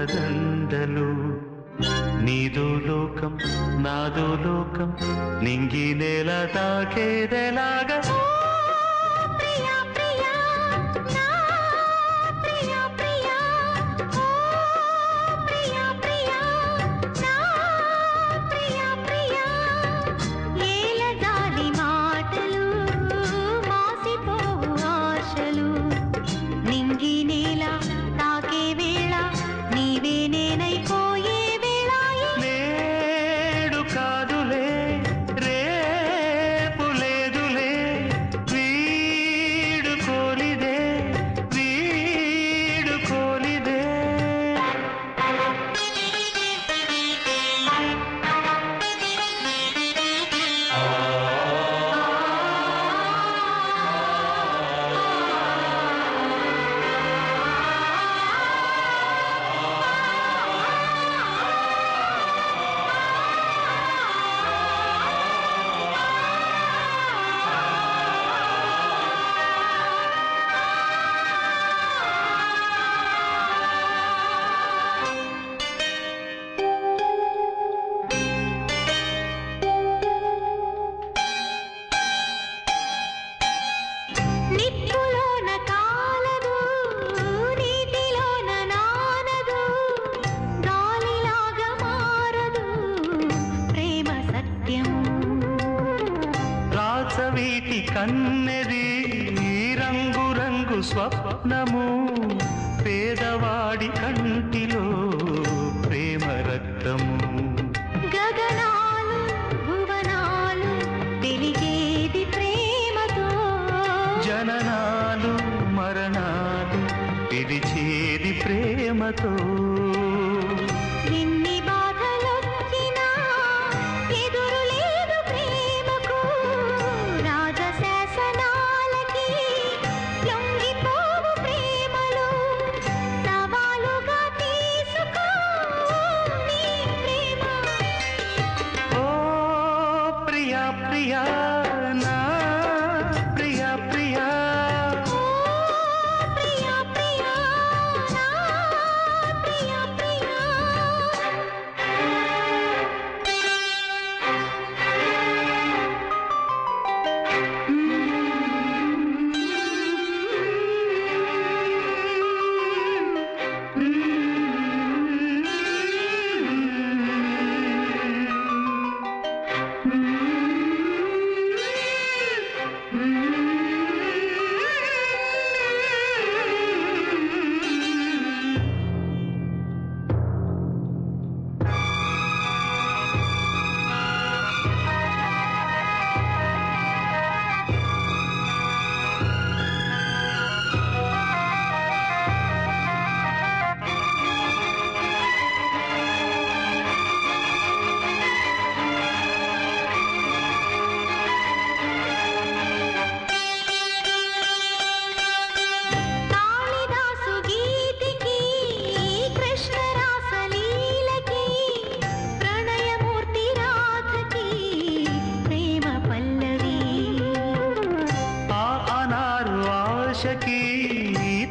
పూలదండలు నీదో లోకం నాదో లోకం నింగి నేల తాకేదెలాగా వీటి కన్నెది రంగు రంగు స్వప్నము పేదవాడి కంటిలో ప్రేమ రక్తము గగనాలు భువనాలు వెలిగేది ప్రేమతో జననాలు మరణాలు పిలిచేది ప్రేమతో ప్రియా నా ప్రియా ప్రియా ప్రియా ప్రియా నా ప్రియా ప్రియా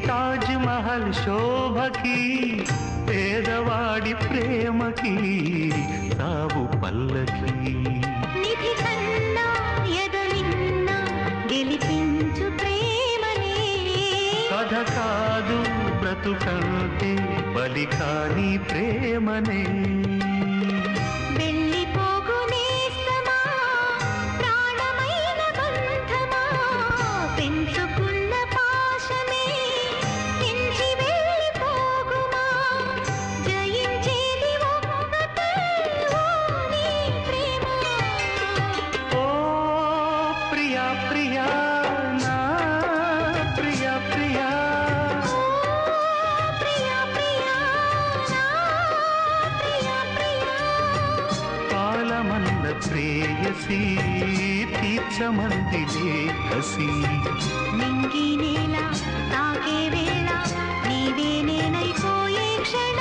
తాజ్ మహల్ శోభకి పేదవాడి ప్రేమకి తావు పల్లకి నిధి కన్నా ఎదలిన్నా గెలిపించు ప్రేమనే కథ కాదు బ్రతుకంటే బలి కాని ప్రేమనే ప్రియా నా ప్రియా ప్రియా ప్రియా ప్రియా నా ప్రియా ప్రియా పాలమన్న ప్రేయసి తీర్చమందిలే కసి నింగి నేల తాకే వేళ నీవే నేనైపోయే క్షణ